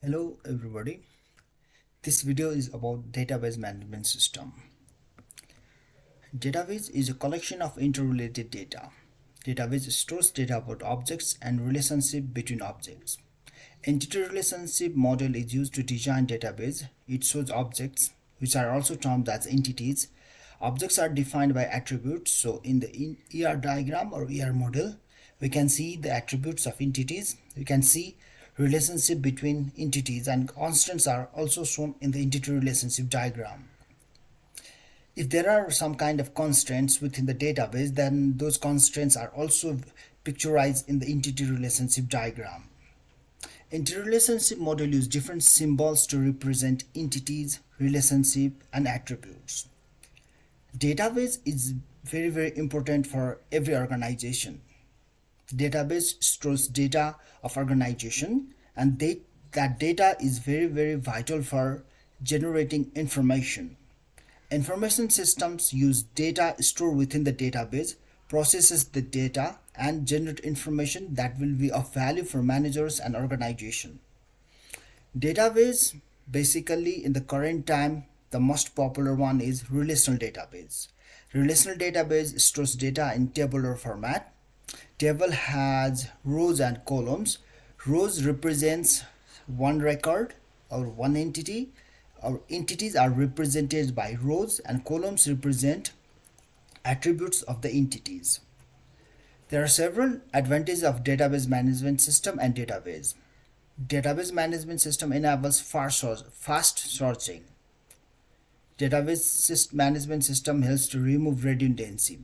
Hello everybody. This video is about database management system. Database is a collection of interrelated data. Database stores data about objects and relationship between objects. Entity relationship model is used to design database. It shows objects, which are also termed as entities. Objects are defined by attributes. So in the ER diagram or ER model, we can see the attributes of entities. We can see relationship between entities, and constants are also shown in the entity relationship diagram. If there are some kind of constraints within the database, then those constraints are also picturized in the entity relationship diagram. Entity relationship model use different symbols to represent entities, relationship, and attributes. Database is very important for every organization. Database stores data of organization, and that data is very vital for generating information. Information systems use data stored within the database, processes the data, and generate information that will be of value for managers and organization. Database, basically in the current time, the most popular one is relational database. Relational database stores data in tabular format. Table has rows and columns. Rows represents one record or one entity. Our entities are represented by rows, and columns represent attributes of the entities. There are several advantages of database management system and database. Database management system enables fast searching. Database management system helps to remove redundancy.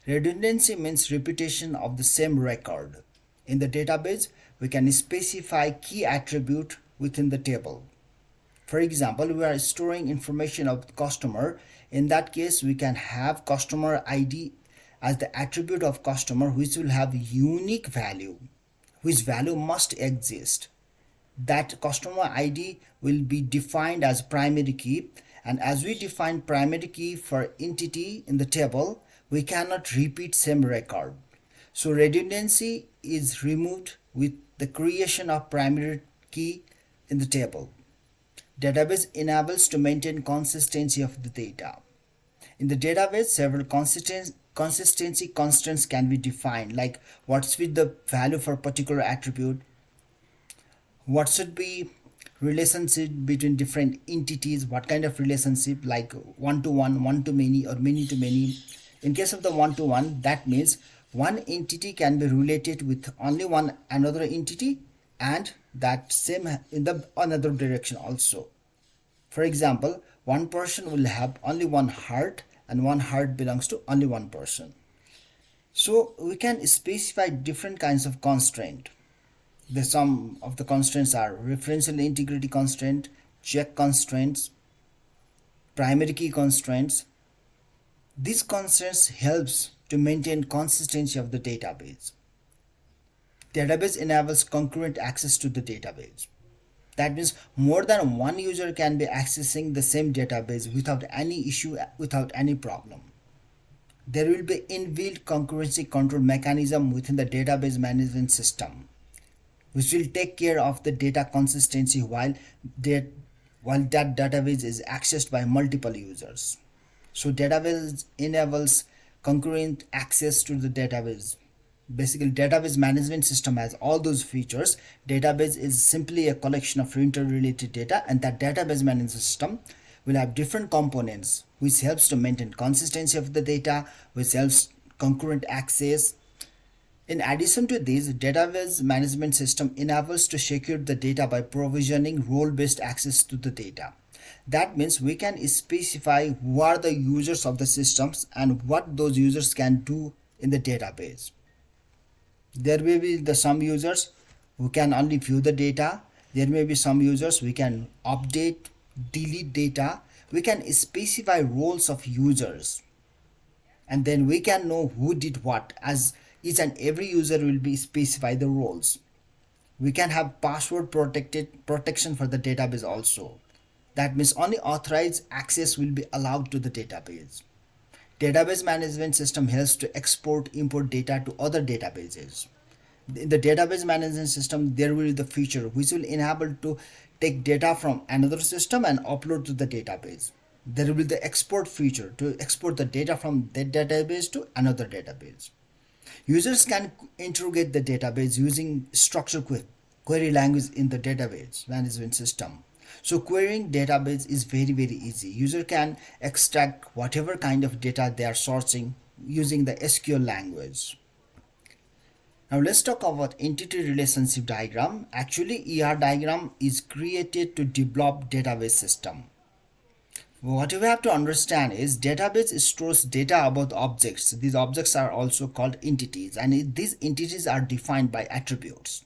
Redundancy means repetition of the same record. In the database, we can specify key attribute within the table. For example, we are storing information of the customer. In that case, we can have customer ID as the attribute of customer, which will have unique value, which value must exist. That customer ID will be defined as primary key, and as we define primary key for entity in the table, we cannot repeat same record. So redundancy is removed with the creation of primary key in the table. Database enables to maintain consistency of the data. In the database, several consistency constants can be defined, like what's with the value for particular attribute, what should be relationship between different entities, what kind of relationship, like one-to-one, one-to-many, or many-to-many. In case of the one-to-one, that means one entity can be related with only one another entity, and that same in the another direction also. For example, one person will have only one heart, and one heart belongs to only one person. So we can specify different kinds of constraint. The sum of the constraints are referential integrity constraint, check constraints, primary key constraints. These constraints helps to maintain consistency of the database. Database enables concurrent access to the database. That means more than one user can be accessing the same database without any issue, without any problem. There will be inbuilt concurrency control mechanism within the database management system, which will take care of the data consistency while that database is accessed by multiple users. So database enables concurrent access to the database. Basically, database management system has all those features. Database is simply a collection of interrelated data, and that database management system will have different components, which helps to maintain consistency of the data, which helps concurrent access. In addition to this, database management system enables to secure the data by provisioning role-based access to the data. That means we can specify who are the users of the systems and what those users can do in the database. There may be some users who can only view the data. There may be some users we can update, delete data. We can specify roles of users, and then we can know who did what, as each and every user will be specify the roles. We can have password protection for the database also. That means only authorized access will be allowed to the database. Database management system helps to export import data to other databases. In the database management system, there will be the feature which will enable to take data from another system and upload to the database. There will be the export feature to export the data from that database to another database. Users can interrogate the database using structured query language in the database management system. So querying database is very easy. User can extract whatever kind of data they are sourcing using the SQL language. Now let's talk about entity relationship diagram. Actually, ER diagram is created to develop database system. What we have to understand is database stores data about objects. These objects are also called entities, and these entities are defined by attributes.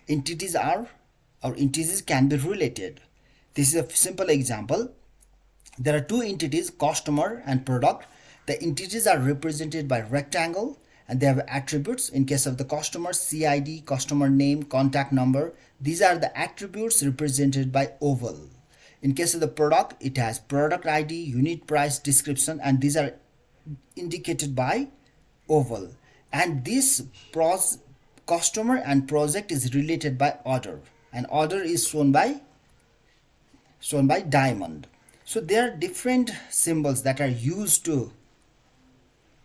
Entities can be related. This is a simple example. There are two entities, customer and product. The entities are represented by rectangle and they have attributes. In case of the customer, CID, customer name, contact number. These are the attributes represented by oval. In case of the product, it has product ID, unit price, description, and these are indicated by oval. And this customer and project is related by order, and order is shown by diamond. So there are different symbols that are used to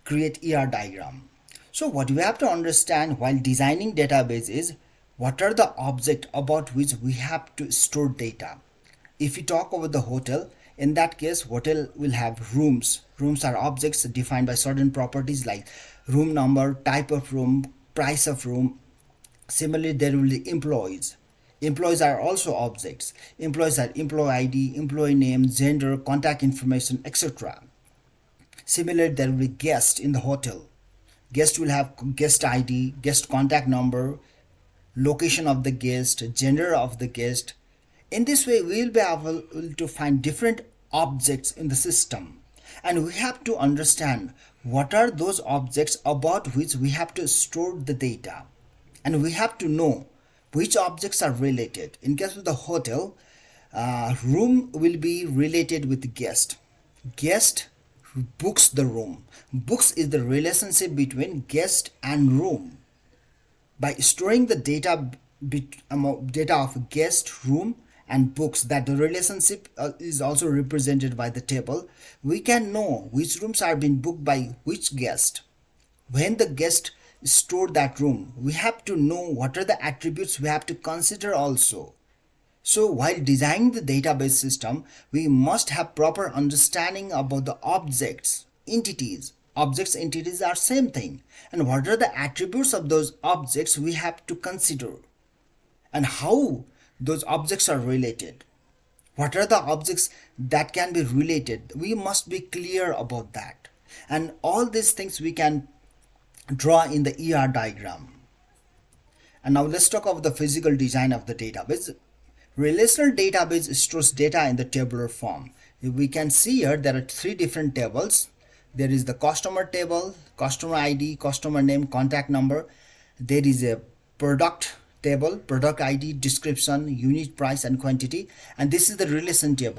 create ER diagram. So what we have to understand while designing database is what are the objects about which we have to store data. If we talk about the hotel, in that case, hotel will have rooms. Rooms are objects defined by certain properties like room number, type of room, price of room. Similarly, there will be employees. Employees are also objects. Employees are employee ID, employee name, gender, contact information, etc. Similarly, there will be guest in the hotel. Guest will have guest ID, guest contact number, location of the guest, gender of the guest. In this way, we will be able to find different objects in the system, and we have to understand what are those objects about which we have to store the data, and we have to know which objects are related. In case of the hotel, room will be related with guest. Guest books the room. Books is the relationship between guest and room. By storing the data of guest, room, and books, that the relationship is also represented by the table, we can know which rooms are being booked by which guest. When the guest stored that room, we have to know what are the attributes we have to consider also. So while designing the database system, we must have proper understanding about the objects, entities. Objects, entities are same thing, and what are the attributes of those objects we have to consider, and how those objects are related. What are the objects that can be related? We must be clear about that. And all these things we can draw in the ER diagram. And now let's talk about the physical design of the database. Relational database stores data in the tabular form. We can see here there are three different tables. There is the customer table, customer ID, customer name, contact number. There is a product table, product ID, description, unit price, and quantity. And this is the relationship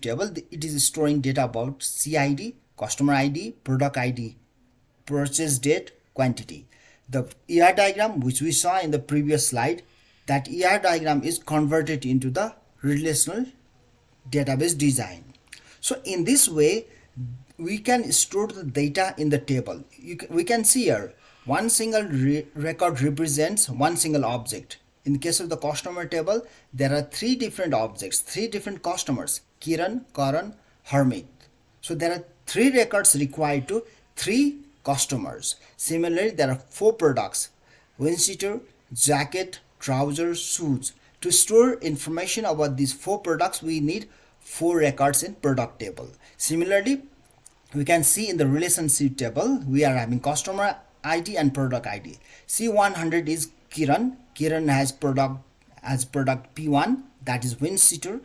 table. It is storing data about CID, customer ID, product ID, purchase date, quantity. The ER diagram which we saw in the previous slide, that ER diagram is converted into the relational database design. So in this way, we can store the data in the table. We can see here one single record represents one single object. In case of the customer table, there are three different objects, three different customers, Kiran, Karan, Harmit. So there are three records required to three customers. Similarly, there are four products, windshield, jacket, trousers, shoes. To store information about these four products, we need four records in product table. Similarly, we can see in the relationship table, we are having customer ID and product ID. C100 is Kiran. Kiran has product P1, that is windshield.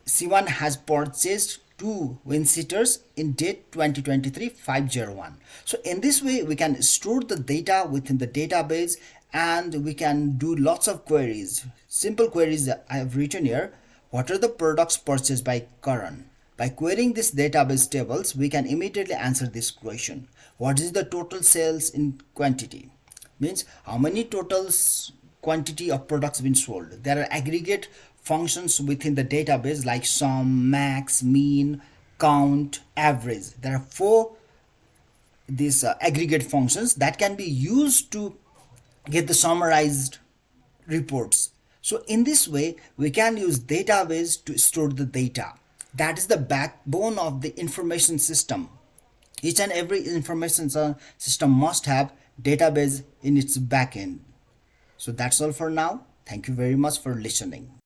C1 has purchased two windseaters in date 2023-501. So in this way, we can store the data within the database, and we can do lots of queries. Simple queries that I have written here. What are the products purchased by Karan? By querying this database tables, we can immediately answer this question. What is the total sales in quantity? Means how many totals quantity of products been sold. There are aggregate functions within the database like sum, max, mean, count, average. There are four these aggregate functions that can be used to get the summarized reports. So in this way, we can use database to store the data. That is the backbone of the information system. Each and every information system must have database in its backend. So that's all for now. Thank you very much for listening.